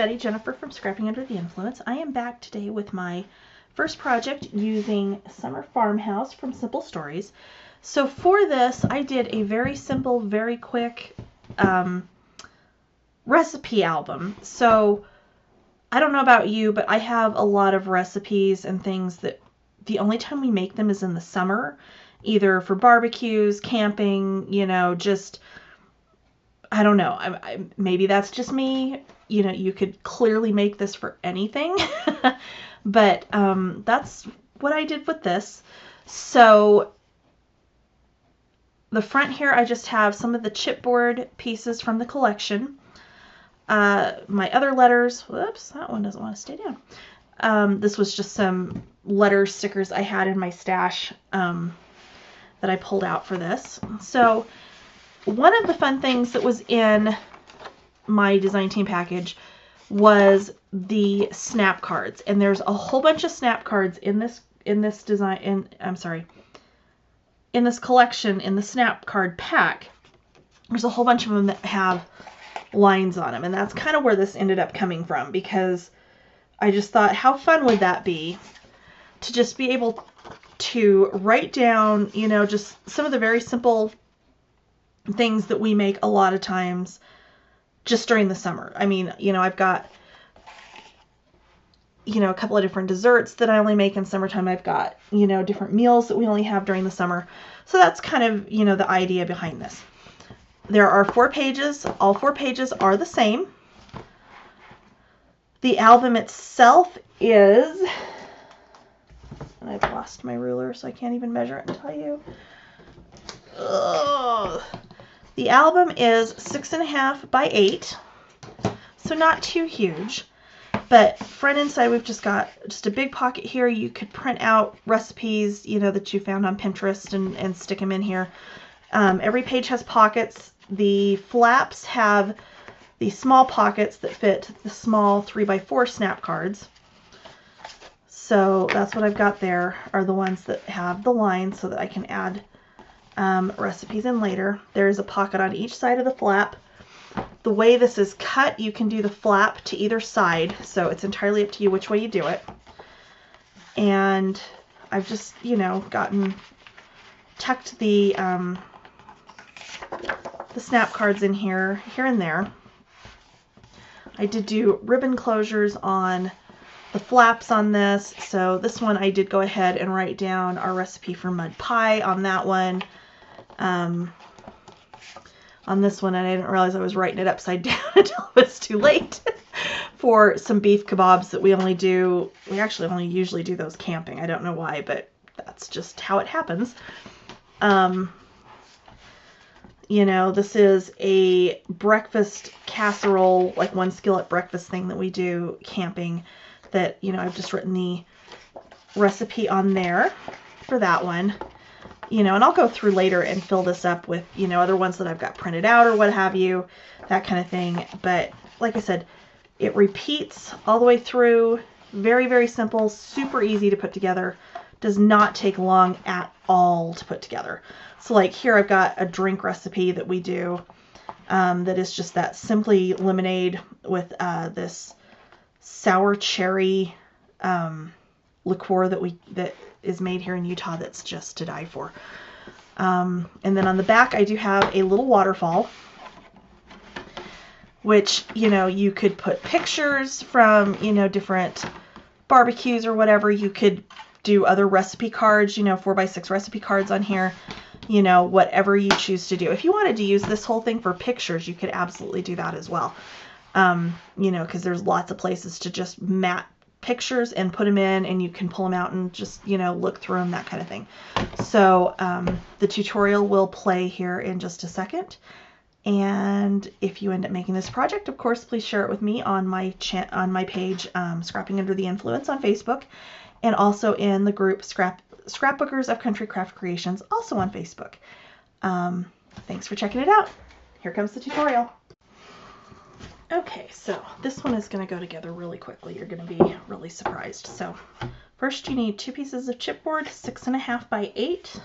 Betty Jennifer from Scrapping Under the Influence. I am back today with my first project using Summer Farmhouse from Simple Stories. So for this, I did a very simple, very quick recipe album. So I don't know about you, but I have a lot of recipes and things that the only time we make them is in the summer, either for barbecues, camping, you know, just, I don't know. Maybe that's just me. You know, you could clearly make this for anything, but that's what I did with this. So the front here, I just have some of the chipboard pieces from the collection. My other letters, whoops, that one doesn't want to stay down. This was just some letter stickers I had in my stash that I pulled out for this. So one of the fun things that was in my design team package was the snap cards, and there's a whole bunch of snap cards in this in this collection, in the snap card pack. There's a whole bunch of them that have lines on them, and that's kind of where this ended up coming from, because I just thought, how fun would that be to just be able to write down, you know, just some of the very simple things that we make a lot of times just during the summer. I mean, you know, I've got, you know, a couple of different desserts that I only make in summertime. I've got, you know, different meals that we only have during the summer. So that's kind of, you know, the idea behind this. There are 4 pages. All 4 pages are the same. The album itself is, and I've lost my ruler, so I can't even measure it and tell you. Ugh. The album is 6.5 by 8, so not too huge. But front and side, we've just got just a big pocket here. You could print out recipes, you know, that you found on Pinterest and stick them in here. Every page has pockets. The flaps have the small pockets that fit the small 3x4 snap cards. So that's what I've got there, are the ones that have the lines so that I can add recipes in later. There's a pocket on each side of the flap. The way this is cut, you can do the flap to either side, so it's entirely up to you which way you do it. And I've just, you know, tucked the snap cards in here and there. I did do ribbon closures on the flaps on this. So this one I did go ahead and write down our recipe for mud pie on that one. On this one, and I didn't realize I was writing it upside down until it was too late. For some beef kebabs that we actually only usually do those camping. I don't know why, but that's just how it happens. You know, this is a breakfast casserole, like one skillet breakfast thing that we do camping, that, you know, I've just written the recipe on there for that one. You know, and I'll go through later and fill this up with, you know, other ones that I've got printed out or what have you, that kind of thing. But like I said, it repeats all the way through. Very, very simple, super easy to put together. Does not take long at all to put together. So like here I've got a drink recipe that we do that is just that simply lemonade with this sour cherry liqueur that is made here in Utah that's just to die for. And then on the back I do have a little waterfall, which, you know, you could put pictures from, you know, different barbecues or whatever. You could do other recipe cards, you know, 4x6 recipe cards on here, you know, whatever you choose to do. If you wanted to use this whole thing for pictures, you could absolutely do that as well. You know, because there's lots of places to just mat pictures and put them in, and you can pull them out and just, you know, look through them, that kind of thing. So the tutorial will play here in just a second. And if you end up making this project, of course, please share it with me on my page, Scrapping Under the Influence on Facebook, and also in the group Scrapbookers of Country Craft Creations, also on Facebook. Thanks for checking it out. Here comes the tutorial. Okay, so this one is going to go together really quickly. You're going to be really surprised. So first you need 2 pieces of chipboard, 6.5 by 8,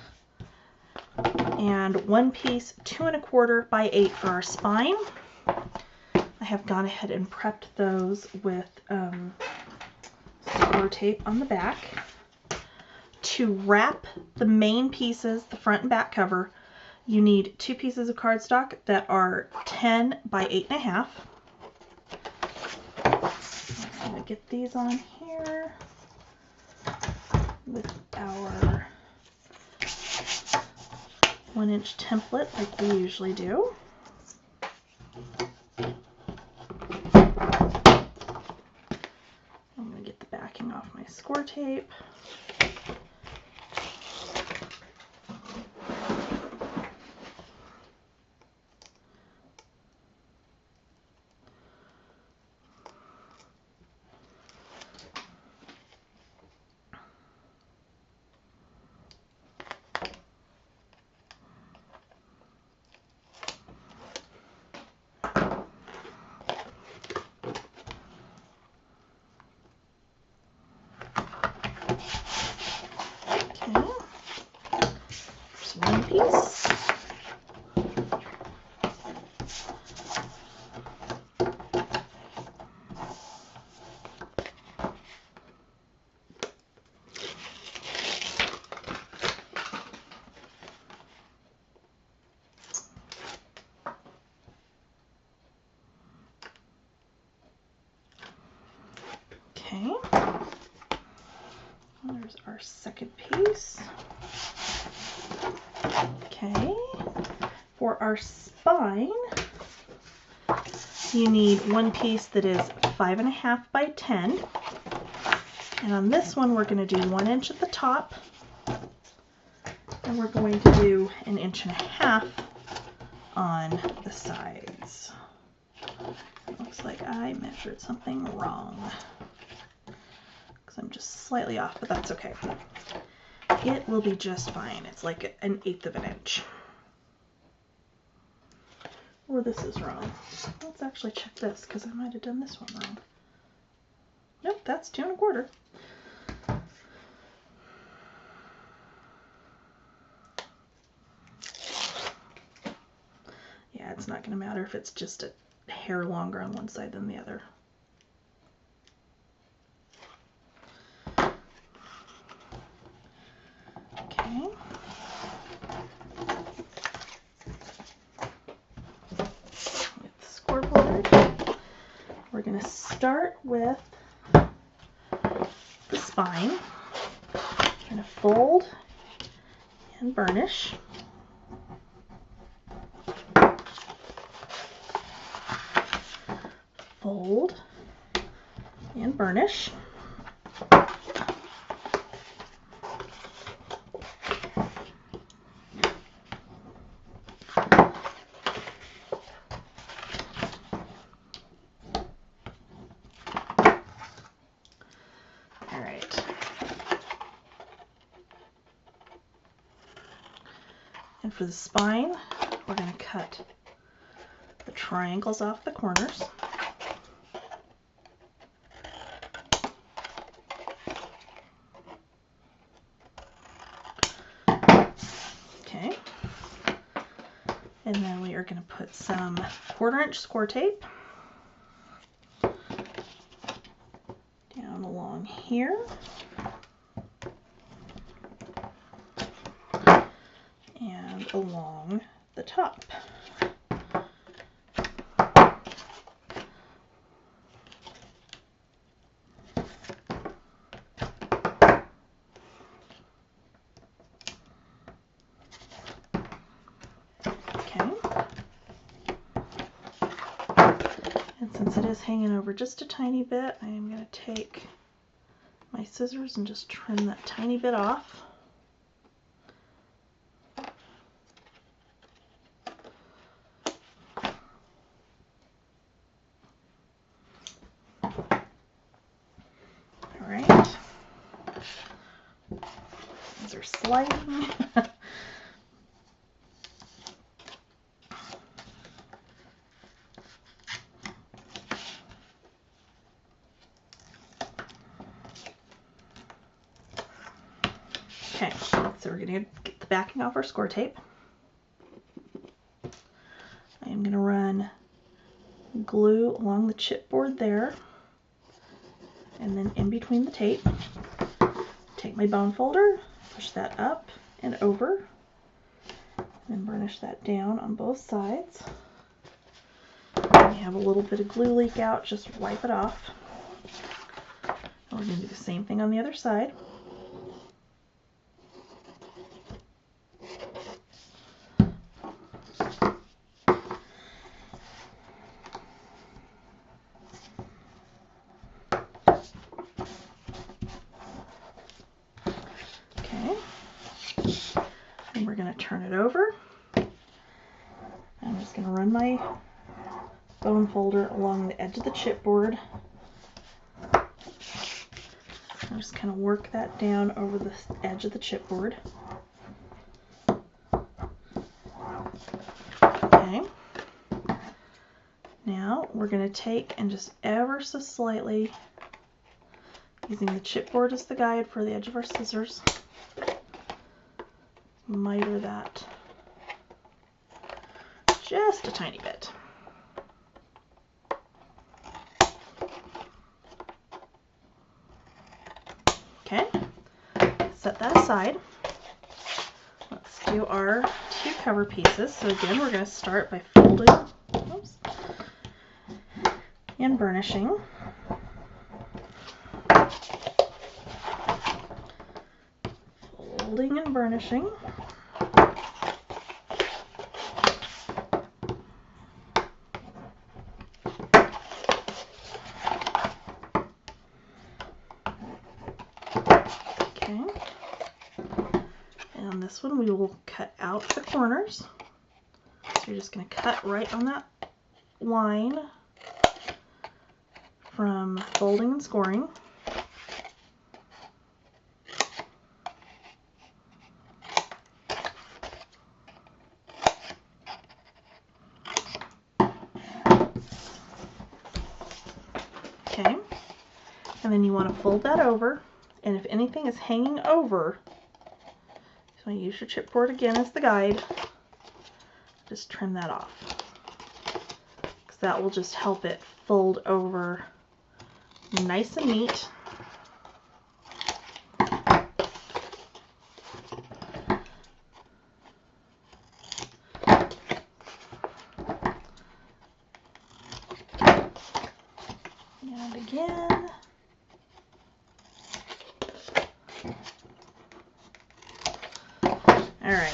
and 1 piece 2 1/4 by 8 for our spine. I have gone ahead and prepped those with score tape on the back. To wrap the main pieces, the front and back cover, you need 2 pieces of cardstock that are 10 by 8.5. I'm going to get these on here with our 1-inch template like we usually do. I'm going to get the backing off my score tape. One piece. Okay. There's our second piece. Okay, for our spine, you need 1 piece that is 5.5 by 10. And on this one, we're going to do 1 inch at the top. And we're going to do 1.5 inches on the sides. It looks like I measured something wrong, because I'm just slightly off, but that's okay. It will be just fine. It's like 1/8 of an inch. Or this is wrong. Let's actually check this, because I might have done this one wrong. Nope, that's 2 1/4. Yeah, it's not going to matter if it's just a hair longer on one side than the other. Okay. With the scoreboard, we're going to start with the spine. We're going to fold and burnish. Fold and burnish. All right. And for the spine, we're going to cut the triangles off the corners. Okay. And then we are going to put some 1/4 inch score tape down along here. And along the top. Since it is hanging over just a tiny bit, I am going to take my scissors and just trim that tiny bit off. All right. These are sliding. Okay, so we're going to get the backing off our score tape. I am going to run glue along the chipboard there, and then in between the tape. Take my bone folder, push that up and over, and burnish that down on both sides. When you have a little bit of glue leak out, just wipe it off. And we're going to do the same thing on the other side. We're going to turn it over. I'm just going to run my bone folder along the edge of the chipboard. I'm just kind of work that down over the edge of the chipboard. Okay. Now we're going to take and just ever so slightly, using the chipboard as the guide for the edge of our scissors, miter that just a tiny bit. Okay, set that aside. Let's do our two cover pieces. So again, we're going to start by folding and burnishing. Folding and burnishing. Okay. And this one we will cut out the corners. So you're just going to cut right on that line from folding and scoring. Okay, and then you want to fold that over, and if anything is hanging over, so use your chipboard again as the guide, just trim that off, because that will just help it fold over nice and neat. And again. All right.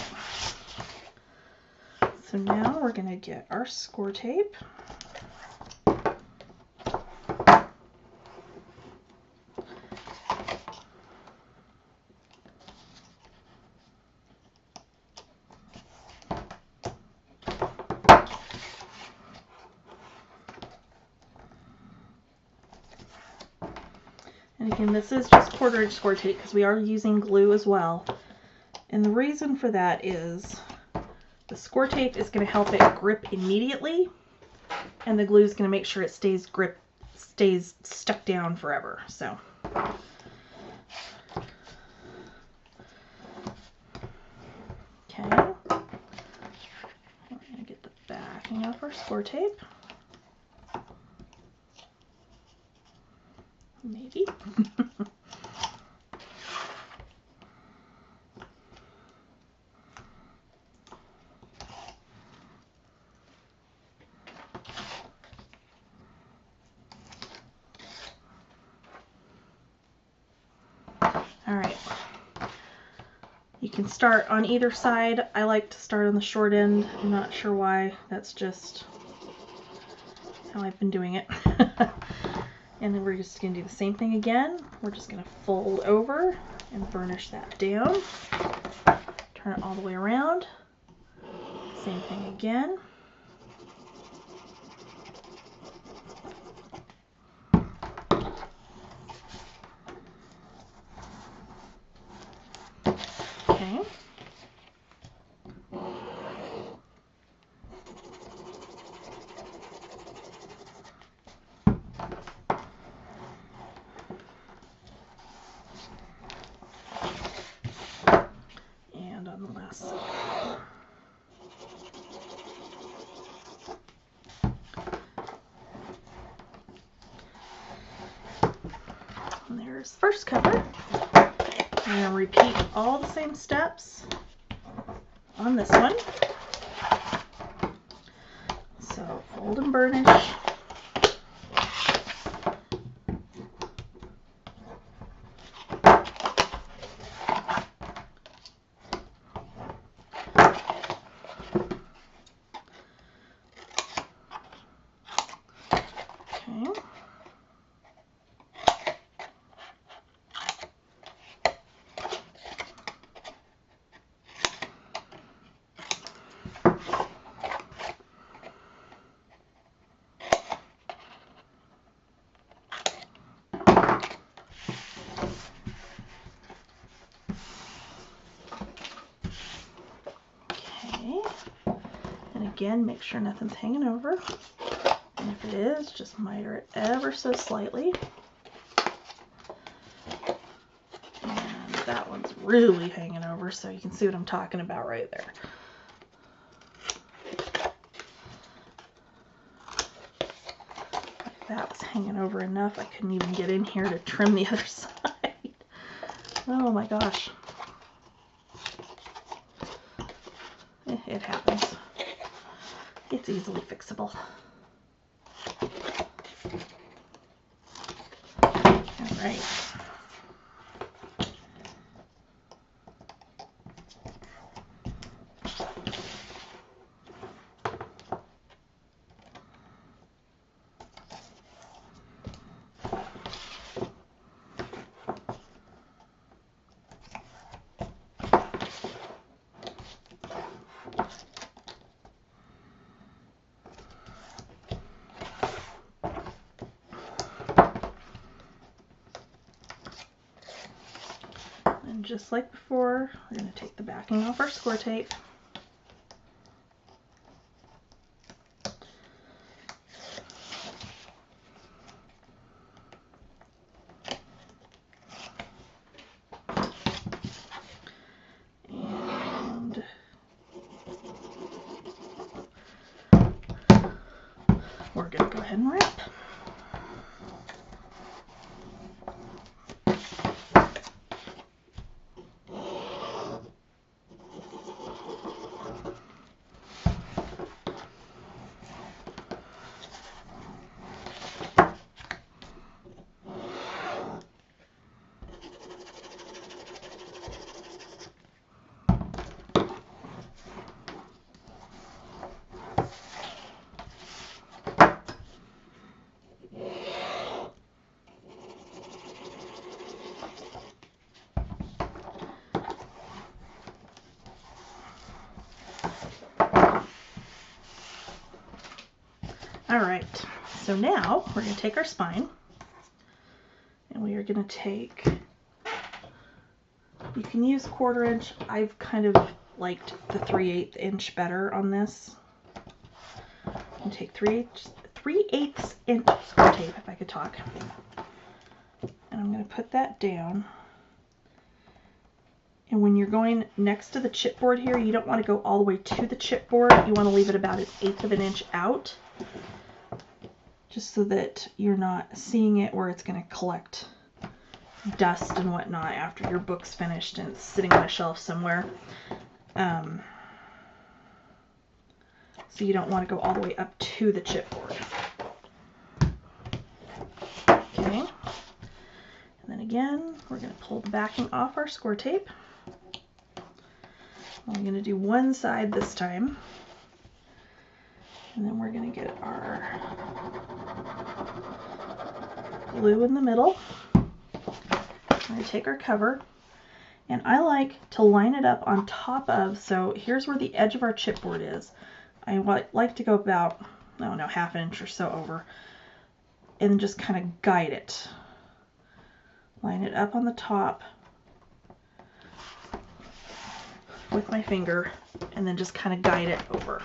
So now we're going to get our score tape. And again, this is just 1/4 inch score tape because we are using glue as well. And the reason for that is the score tape is going to help it grip immediately, and the glue is going to make sure it stays stuck down forever. So okay, we're going to get the backing of our score tape. Maybe. All right. You can start on either side. I like to start on the short end. I'm not sure why. That's just how I've been doing it. And then we're just going to do the same thing again. We're just going to fold over and burnish that down. Turn it all the way around. Same thing again. Okay. And on the last side. his first cover. And repeat all the same steps on this one. So fold and burnish. Again, make sure nothing's hanging over. And if it is, just miter it ever so slightly. And that one's really hanging over, so you can see what I'm talking about right there. If that was hanging over enough, I couldn't even get in here to trim the other side. Oh my gosh. It happens. It's easily fixable. All right. And just like before, we're going to take the backing off our score tape. And we're going to go ahead and wrap. All right, so now we're going to take our spine and we are going to take, you can use 1/4 inch. I've kind of liked the 3/8 inch better on this. And take 3/8 inch score tape, if I could talk. And I'm going to put that down. And when you're going next to the chipboard here, you don't want to go all the way to the chipboard. You want to leave it about 1/8 of an inch out, just so that you're not seeing it where it's going to collect dust and whatnot after your book's finished and it's sitting on a shelf somewhere. So you don't want to go all the way up to the chipboard. Okay. And then again, we're going to pull the backing off our score tape. We're going to do one side this time. And then we're going to get our glue in the middle. We're going to take our cover, and I like to line it up on top of, so here's where the edge of our chipboard is. I like to go about, I don't know, 1/2 inch or so over, and just kind of guide it. Line it up on the top with my finger, and then just kind of guide it over.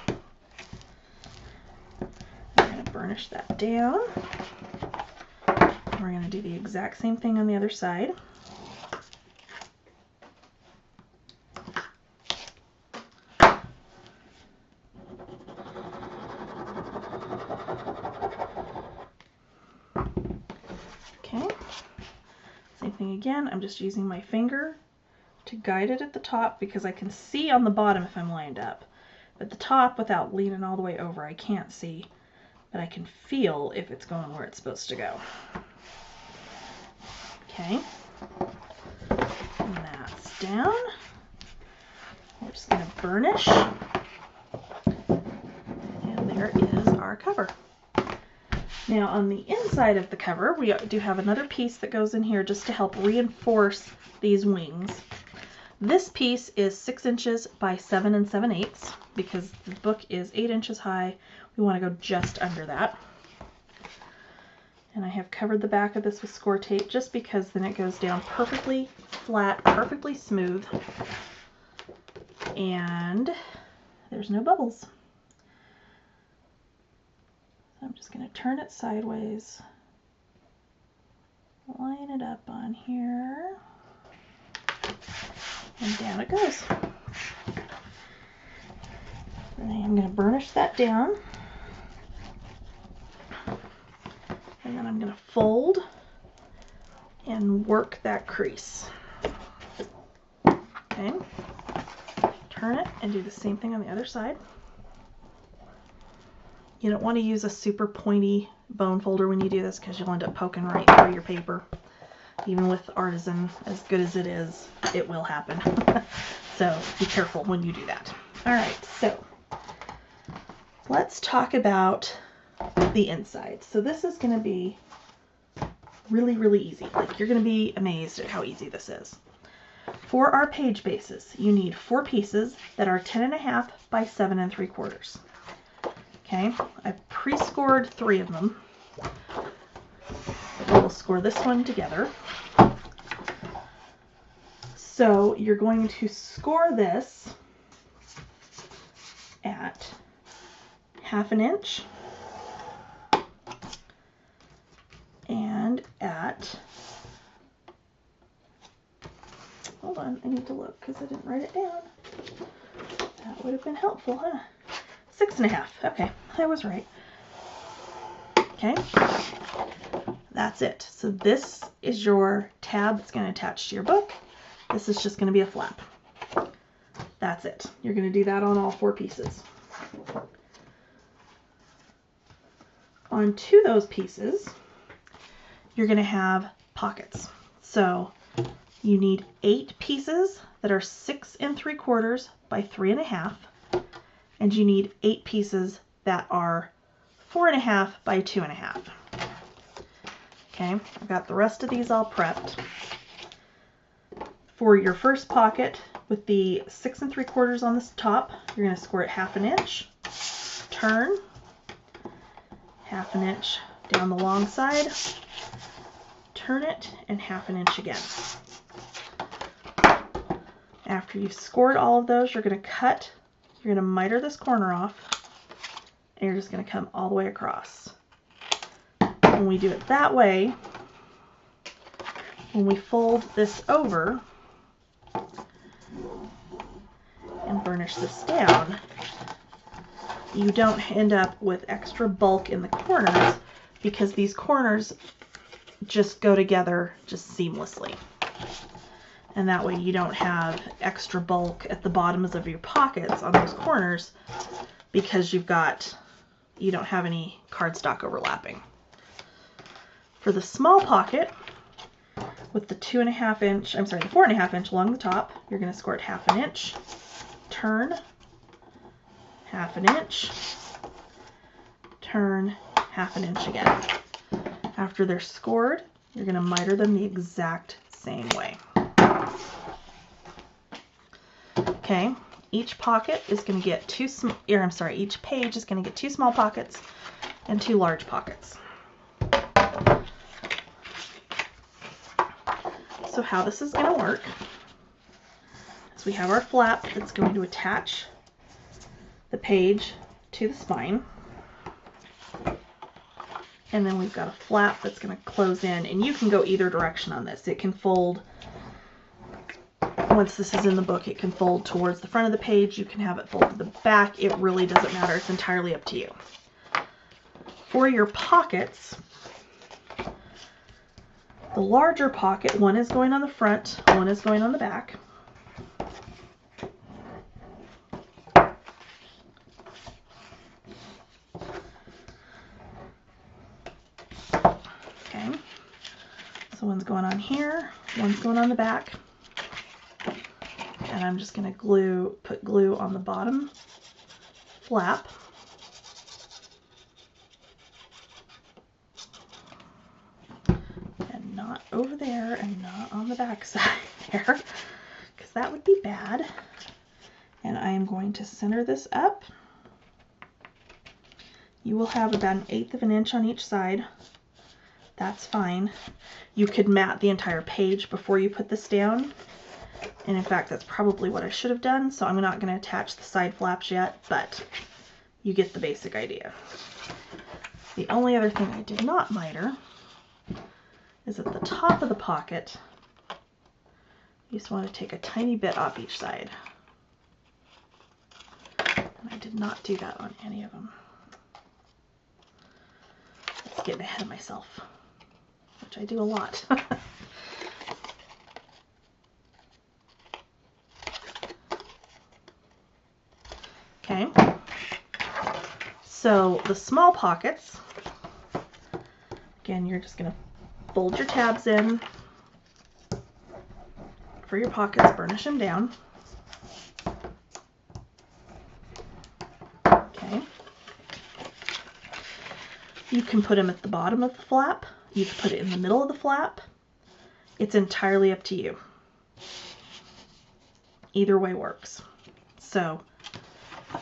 I'm going to burnish that down. We're going to do the exact same thing on the other side. Okay, same thing again. I'm just using my finger to guide it at the top because I can see on the bottom if I'm lined up. At the top, without leaning all the way over, I can't see, but I can feel if it's going where it's supposed to go. Okay, and that's down. We're just going to burnish, and there is our cover. Now on the inside of the cover, we do have another piece that goes in here just to help reinforce these wings. This piece is 6 inches by 7 7/8 because the book is 8 inches high. We want to go just under that. And I have covered the back of this with score tape just because then it goes down perfectly flat, perfectly smooth, and there's no bubbles. So I'm just going to turn it sideways, line it up on here, and down it goes. Then I'm going to burnish that down. And then I'm going to fold and work that crease. Okay. Turn it and do the same thing on the other side. You don't want to use a super pointy bone folder when you do this because you'll end up poking right through your paper. Even with Artisan, as good as it is, it will happen. So be careful when you do that. Alright, so let's talk about the inside. So this is going to be really, really easy. Like, you're going to be amazed at how easy this is. For our page bases, you need 4 pieces that are 10.5 by 7 3/4. Okay, I've pre-scored 3 of them. We'll score this one together. So you're going to score this at 1/2 inch and at, hold on, I need to look because I didn't write it down. That would have been helpful, huh? 6.5. Okay, I was right. Okay, that's it. So this is your tab that's going to attach to your book. This is just going to be a flap. That's it. You're going to do that on all 4 pieces. On 2 of those pieces, you're going to have pockets. So you need 8 pieces that are 6 3/4 by 3.5, and you need 8 pieces that are 4.5 by 2.5. Okay, I've got the rest of these all prepped. For your first pocket, with the 6 3/4 on the top, you're going to score it 1/2 inch, turn, 1/2 inch down the long side, turn it, and 1/2 inch again. After you've scored all of those, you're going to cut, you're going to miter this corner off, and you're just going to come all the way across. When we do it that way, when we fold this over and burnish this down, you don't end up with extra bulk in the corners because these corners just go together just seamlessly. And that way you don't have extra bulk at the bottoms of your pockets on those corners because you don't have any cardstock overlapping. For the small pocket, with the 4.5 inch along the top, you're going to score it 1/2 inch, turn, 1/2 inch, turn, 1/2 inch again. After they're scored, you're going to miter them the exact same way. Okay, each pocket is going to get each page is going to get 2 small pockets and 2 large pockets. So how this is going to work is we have our flap that's going to attach the page to the spine. And then we've got a flap that's going to close in, and you can go either direction on this. It can fold, once this is in the book, it can fold towards the front of the page. You can have it fold to the back. It really doesn't matter. It's entirely up to you. For your pockets, The larger pocket, one is going on the front, one is going on the back. Okay, so one's going on here, one's going on the back. And I'm just going to put glue on the bottom flap. And not over there and not on the back side there, because that would be bad. And I am going to center this up. You will have about 1/8 of an inch on each side. That's fine. You could mat the entire page before you put this down. And in fact, that's probably what I should have done, so I'm not going to attach the side flaps yet, but you get the basic idea. The only other thing I did not miter is at the top of the pocket, you just want to take a tiny bit off each side. And I did not do that on any of them. That's getting ahead of myself, which I do a lot. Okay, so the small pockets, again, you're just going to fold your tabs in for your pockets, burnish them down. Okay, you can put them at the bottom of the flap, you can put it in the middle of the flap. It's entirely up to you. Either way works. So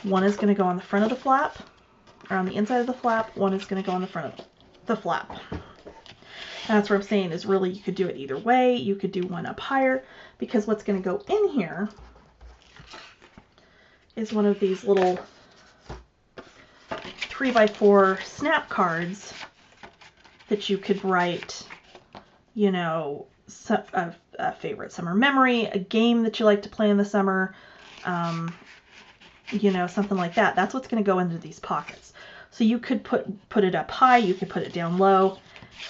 one is going to go on the front of the flap, or on the inside of the flap, one is going to go on the front of the flap. And that's what I'm saying is really you could do it either way. You could do one up higher, because what's going to go in here is one of these little 3x4 snap cards that you could write, you know, a favorite summer memory, a game that you like to play in the summer, you know, something like that. That's what's going to go into these pockets. So you could put it up high, you could put it down low.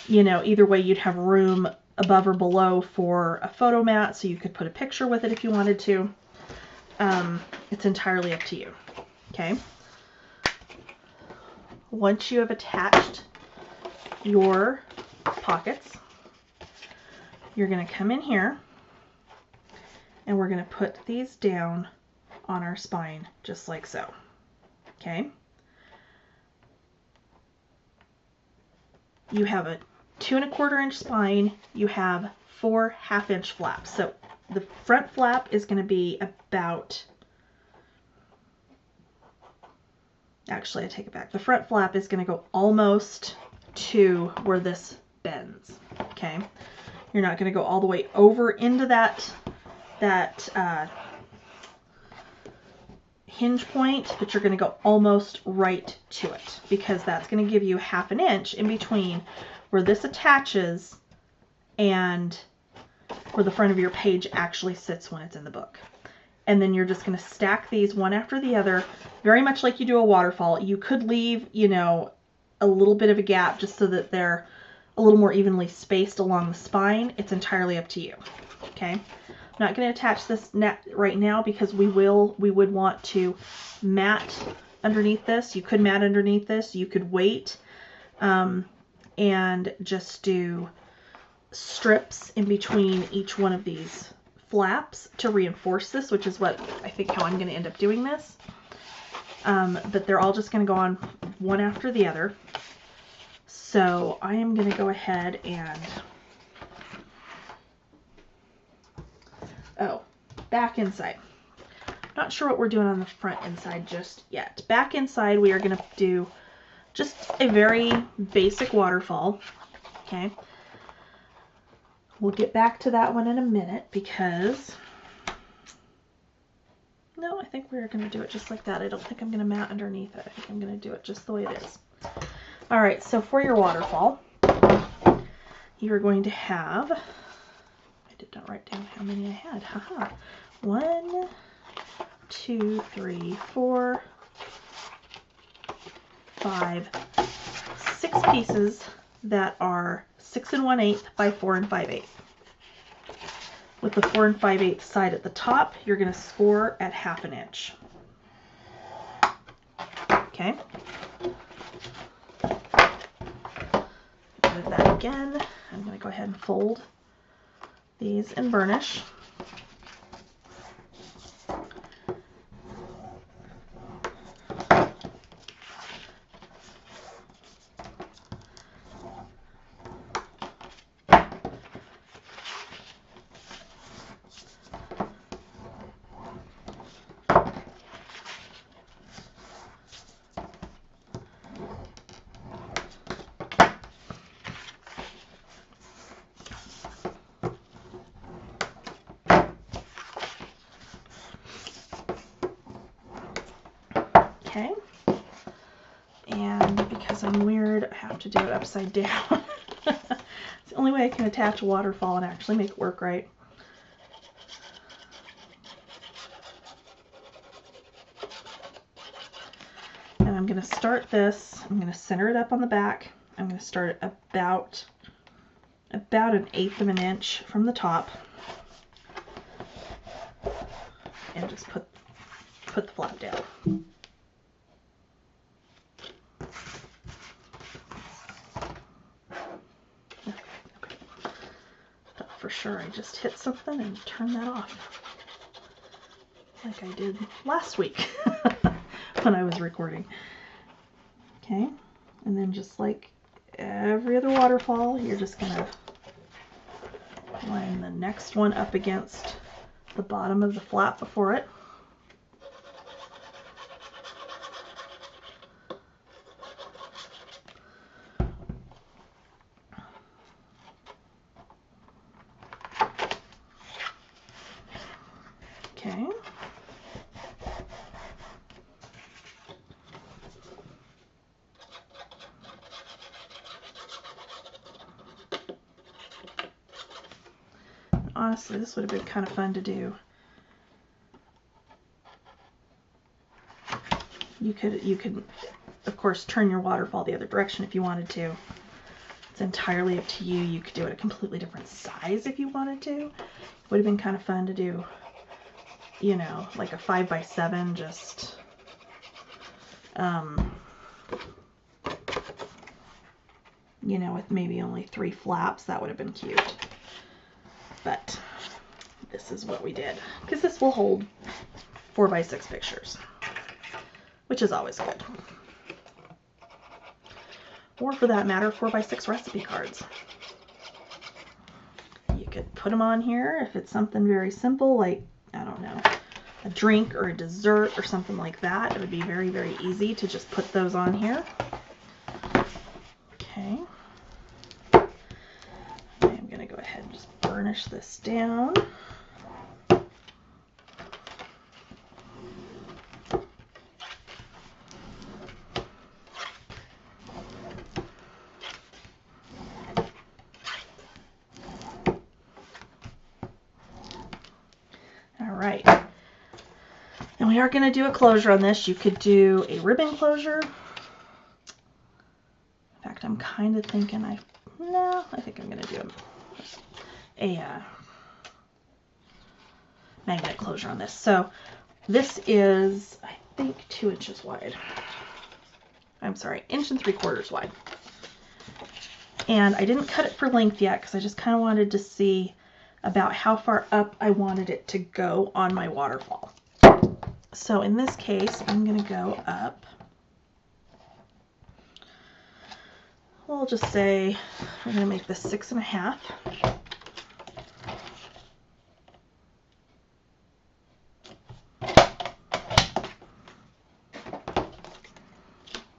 You know, either way you'd have room above or below for a photo mat, so you could put a picture with it if you wanted to. It's entirely up to you. Okay. Once you have attached your pockets, you're going to come in here and we're going to put these down on our spine just like so. Okay. You have a 2 1/4 inch spine. You have 4 1/2 inch flaps. So the front flap is going to be about, actually I take it back. The front flap is going to go almost to where this bends. Okay. You're not going to go all the way over into that hinge point, but you're going to go almost right to it, because that's going to give you 1/2 inch in between where this attaches and where the front of your page actually sits when it's in the book. And then you're just going to stack these one after the other, very much like you do a waterfall. You could leave, you know, a little bit of a gap just so that they're a little more evenly spaced along the spine. It's entirely up to you. Okay. I'm not going to attach this net right now because we would want to mat underneath this. You could mat underneath this. You could wait and just do strips in between each one of these flaps to reinforce this, which is what I think how I'm going to end up doing this. But they're all just going to go on one after the other. So I am going to go ahead and, back inside. Not sure what we're doing on the front inside just yet. Back inside, we are going to do just a very basic waterfall. Okay. We'll get back to that one in a minute because, no, I think we're going to do it just like that. I don't think I'm going to mat underneath it. I think I'm going to do it just the way it is. All right, so for your waterfall, you're going to have, I did not write down how many I had. Haha. 1, 2, 3, 4, 5, 6 pieces that are 6 1/8 by 4 5/8. With the 4 5/8 side at the top, you're going to score at 1/2 inch. Okay. Do that again. I'm going to go ahead and fold these and burnish. Okay, and because I'm weird, I have to do it upside down. It's the only way I can attach a waterfall and actually make it work right. And I'm going to start this, I'm going to center it up on the back. I'm going to start about 1/8 of an inch from the top and just put the flap down. For sure I just hit something and turn that off like I did last week when I was recording. Okay, and then just like every other waterfall, you're just gonna line the next one up against the bottom of the flap before it. Okay. Honestly, this would have been kind of fun to do. You could of course turn your waterfall the other direction if you wanted to. It's entirely up to you. You could do it a completely different size if you wanted to. It would have been kind of fun to do, you know, like a 5 by 7, just you know, with maybe only 3 flaps. That would have been cute. But this is what we did, because this will hold 4 by 6 pictures, which is always good. Or for that matter, 4 by 6 recipe cards. You could put them on here if it's something very simple, like, I don't know, a drink or a dessert or something like that. It would be very, very easy to just put those on here. Okay. I'm going to go ahead and just burnish this down. Alright, and we are going to do a closure on this. You could do a ribbon closure. In fact, I'm kind of thinking I think I'm going to do a magnet closure on this. So this is, I think, 2 inches wide. I'm sorry, 1 3/4 wide. And I didn't cut it for length yet because I just kind of wanted to see about how far up I wanted it to go on my waterfall. So in this case, I'm going to go up, we'll just say we're going to make this 6 1/2.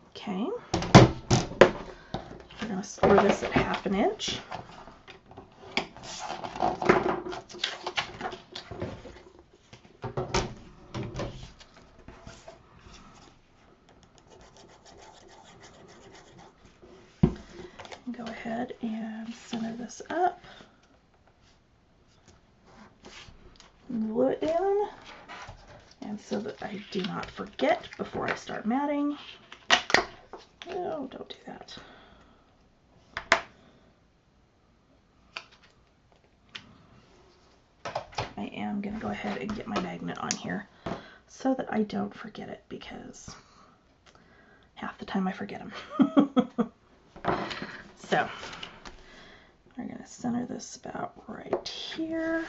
Okay, we're going to score this at 1/2 inch. Go ahead and center this up, glue it down, and so that I do not forget before I start matting. Oh, don't do that. am going to go ahead and get my magnet on here so that I don't forget it, because half the time I forget them. So we're going to center this about right here.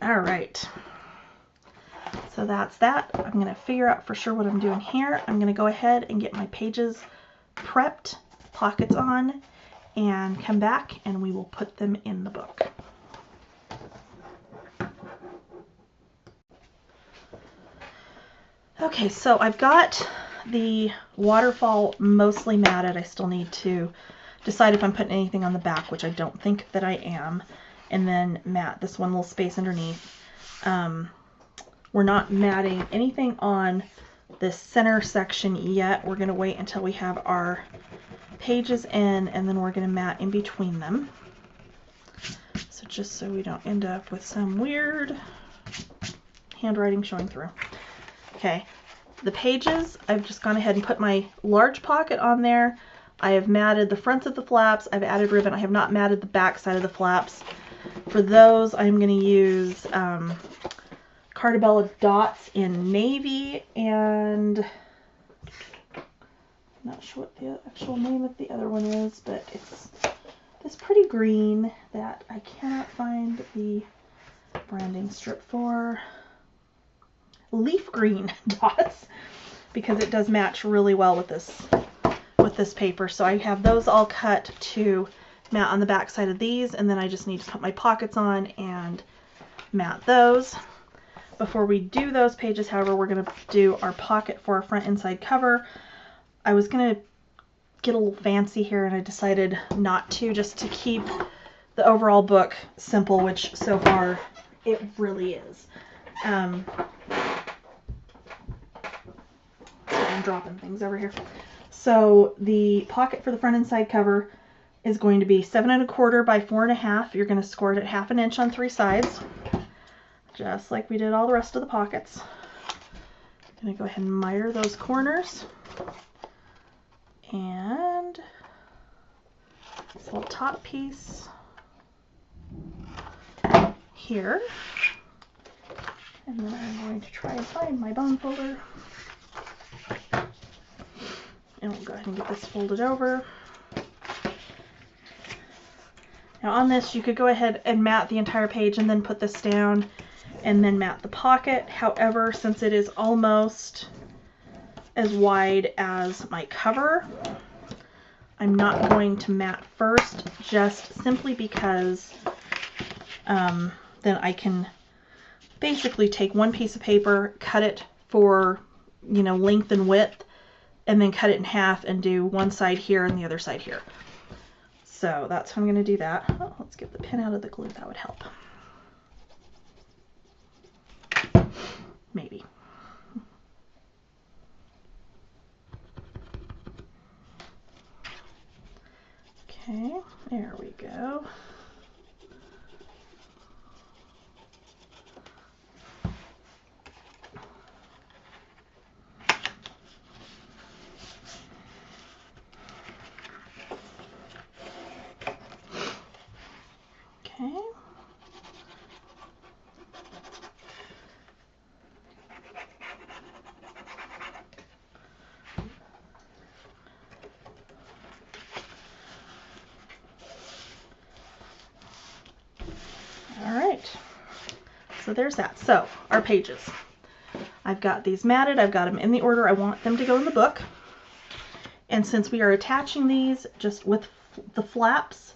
All right. So that's that. I'm going to figure out for sure what I'm doing here. I'm going to go ahead and get my pages prepped, pockets on, and come back and we will put them in the book. Okay, so I've got the waterfall mostly matted. I still need to decide if I'm putting anything on the back, which I don't think that I am, and then mat this one little space underneath. We're not matting anything on this center section yet. We're going to wait until we have our pages in, and then we're going to mat in between them. So just so we don't end up with some weird handwriting showing through. Okay, the pages, I've just gone ahead and put my large pocket on there. I have matted the fronts of the flaps. I've added ribbon. I have not matted the back side of the flaps. For those, I'm going to use Cartabella dots in navy, and I'm not sure what the actual name of the other one is, but it's this pretty green that I cannot find the branding strip for. Leaf green dots, because it does match really well with this paper. So I have those all cut to mat on the back side of these, and then I just need to put my pockets on and mat those. Before we do those pages, however, we're going to do our pocket for our front inside cover. I was going to get a little fancy here, and I decided not to, just to keep the overall book simple, which so far it really is. I'm dropping things over here. So the pocket for the front and side cover is going to be 7 1/4 by 4 1/2. You're going to score it at 1/2 inch on 3 sides, just like we did all the rest of the pockets. I'm going to go ahead and miter those corners, and this little top piece here, and then I'm going to try and find my bone folder. And we'll go ahead and get this folded over. Now on this, you could go ahead and mat the entire page and then put this down and then mat the pocket. However, since it is almost as wide as my cover, I'm not going to mat first, just simply because then I can basically take one piece of paper, cut it for, you know, length and width, and then cut it in half and do one side here and the other side here. So that's how I'm going to do that. Oh, let's get the pin out of the glue. That would help. Maybe. Okay, there we go. Okay. All right. So there's that. So our pages. I've got these matted. I've got them in the order I want them to go in the book. And since we are attaching these just with the flaps,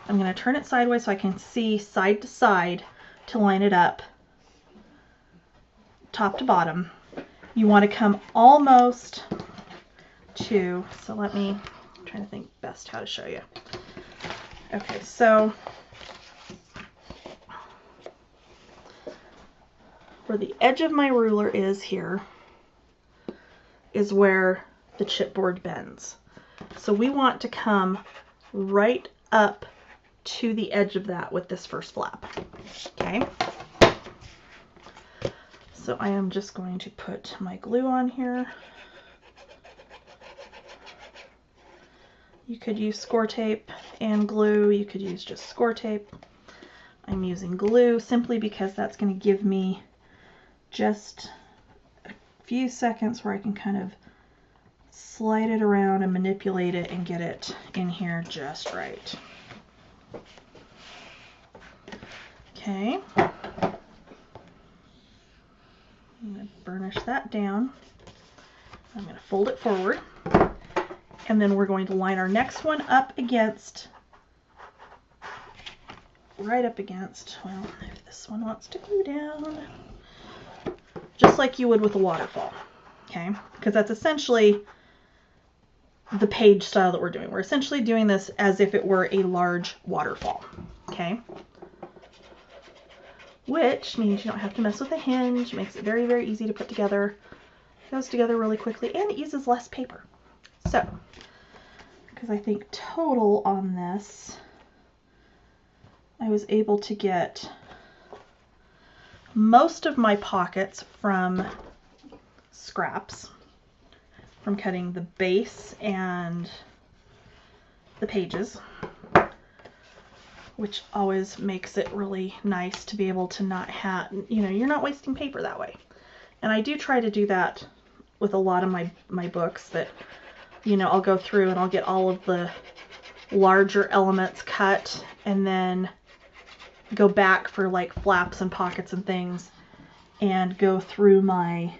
I'm going to turn it sideways so I can see side to side to line it up top to bottom. You want to come almost to, so let me, I'm trying to think best how to show you. Okay, so where the edge of my ruler is here is where the chipboard bends. So we want to come right up to the edge of that with this first flap. Okay. So I am just going to put my glue on here. You could use score tape and glue. You could use just score tape. I'm using glue simply because that's going to give me just a few seconds where I can kind of slide it around and manipulate it and get it in here just right. Okay. I'm going to burnish that down. I'm going to fold it forward. And then we're going to line our next one up against, right up against, well, if this one wants to glue down, just like you would with a waterfall, okay? Because that's essentially the page style that we're doing. We're essentially doing this as if it were a large waterfall, okay? Which means you don't have to mess with the hinge, makes it very, very easy to put together, goes together really quickly, and it uses less paper. So, because I think total on this, I was able to get most of my pockets from scraps, from cutting the base and the pages, which always makes it really nice to be able to not have, you know, you're not wasting paper that way. And I do try to do that with a lot of my books, that, you know, I'll go through and I'll get all of the larger elements cut and then go back for like flaps and pockets and things and go through my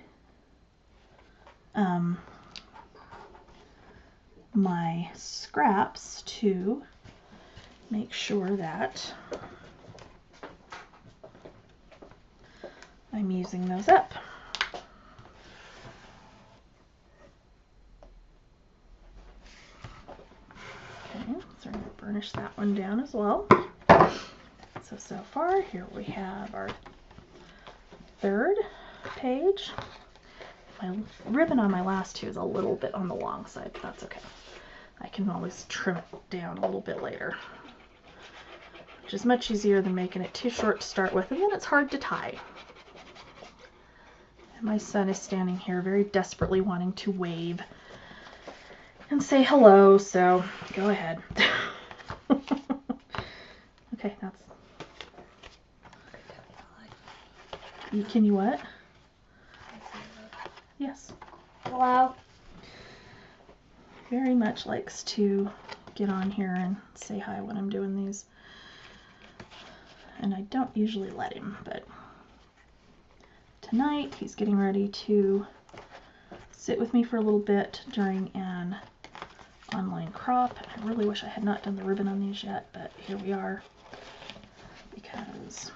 my scraps to make sure that I'm using those up. Okay, so we're going to burnish that one down as well. So far, here we have our third page. My ribbon on my last two is a little bit on the long side, but that's okay. I can always trim it down a little bit later, which is much easier than making it too short to start with, and then it's hard to tie. And my son is standing here very desperately wanting to wave and say hello, so go ahead. Okay, that's... Can you what? Yes. Hello. Very much likes to get on here and say hi when I'm doing these. And I don't usually let him, but tonight he's getting ready to sit with me for a little bit during an online crop. I really wish I had not done the ribbon on these yet, but here we are, because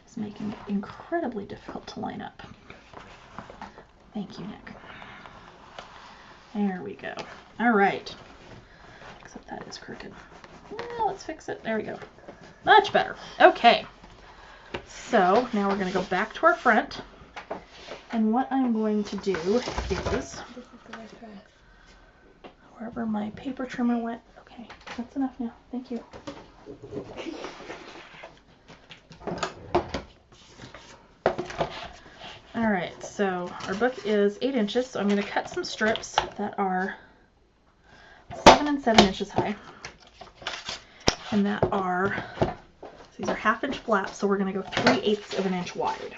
it's making it incredibly difficult to line up. Thank you, Nick. There we go. All right. Except that is crooked. Well, let's fix it. There we go. Much better. Okay. So now we're going to go back to our front. And what I'm going to do is, wherever my paper trimmer went, okay, that's enough now. Thank you. All right, so our book is 8 inches, so I'm going to cut some strips that are 7 and 7 inches high. And that are, so these are 1/2 inch flaps, so we're going to go 3/8 of an inch wide.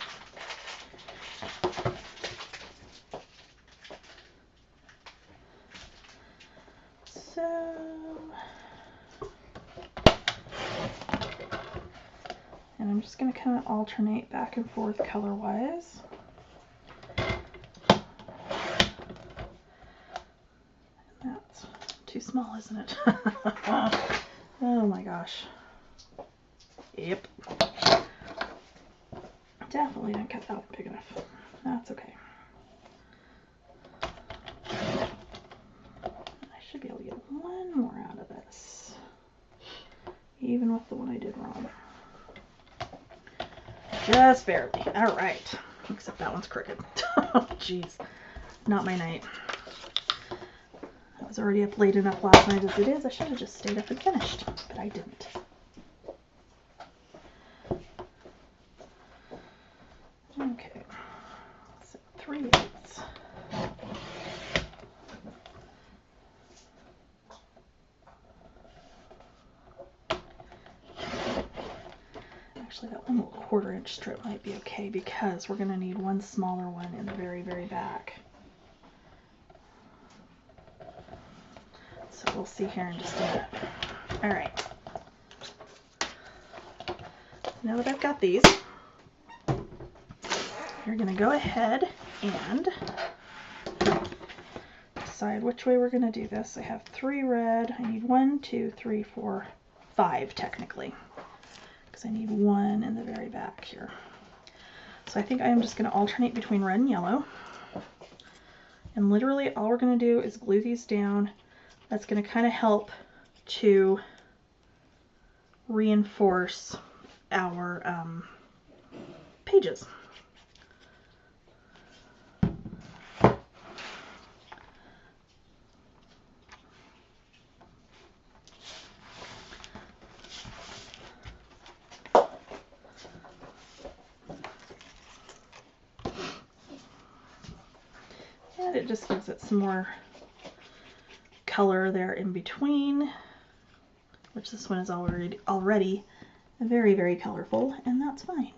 So, and I'm just going to kind of alternate back and forth color-wise. That's too small, isn't it? Oh my gosh. Yep. Definitely didn't cut that one big enough. That's okay. I should be able to get one more out of this, even with the one I did wrong. Just barely. All right. Except that one's crooked. Jeez. Not my night. I was already up late enough last night as it is. I should have just stayed up and finished, but I didn't. Okay. So 3/8. Actually, that one little 1/4 inch strip might be okay because we're going to need one smaller one in the very, very back. So we'll see here in just a minute. All right. Now that I've got these, you're going to go ahead and decide which way we're going to do this. I have 3 red. I need 1, 2, 3, 4, 5 technically, because I need one in the very back here. So I think I am just going to alternate between red and yellow. And literally all we're going to do is glue these down. That's going to kind of help to reinforce our pages. And it just gives it some more color there in between, which this one is already very, very colorful, and that's fine.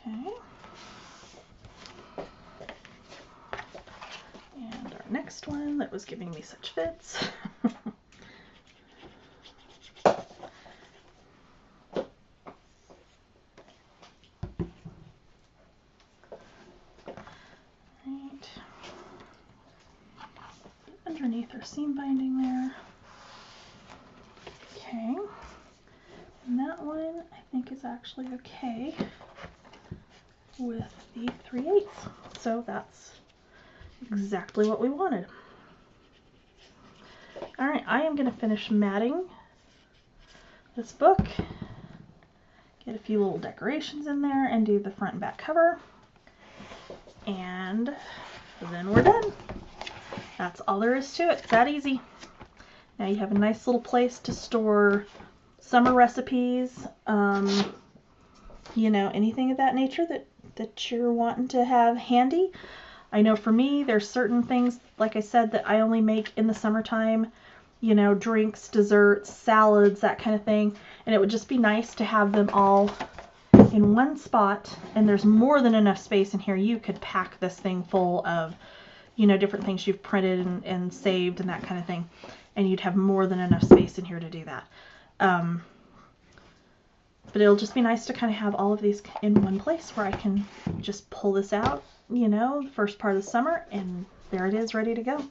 Okay. And our next one that was giving me such fits. Right. Underneath our seam binding there. Okay. And that one I think is actually okay with the 3/8. So that's exactly what we wanted. Alright, I am going to finish matting this book, get a few little decorations in there, and do the front and back cover. And then we're done. That's all there is to it. It's that easy. Now you have a nice little place to store summer recipes, you know, anything of that nature that you're wanting to have handy. I know for me, there's certain things, like I said, that I only make in the summertime, you know, drinks, desserts, salads, that kind of thing. And it would just be nice to have them all in one spot. And there's more than enough space in here. You could pack this thing full of, you know, different things you've printed and saved and that kind of thing. And you'd have more than enough space in here to do that. But it'll just be nice to kind of have all of these in one place where I can just pull this out, you know, the first part of the summer, and there it is, ready to go.